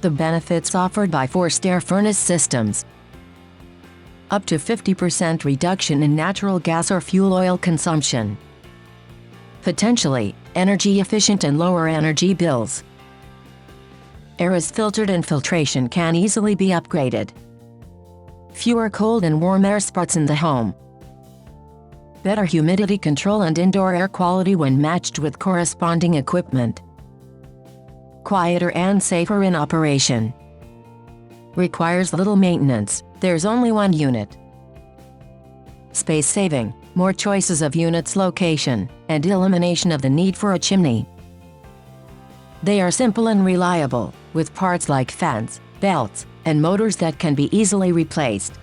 The benefits offered by forced air furnace systems: up to 50% reduction in natural gas or fuel oil consumption. Potentially energy efficient and lower energy bills. Air is filtered and filtration can easily be upgraded. Fewer cold and warm air spots in the home. Better humidity control and indoor air quality when matched with corresponding equipment. Quieter and safer in operation. Requires little maintenance, there's only one unit. Space saving, more choices of units location, and elimination of the need for a chimney. They are simple and reliable, with parts like fans, belts, and motors that can be easily replaced.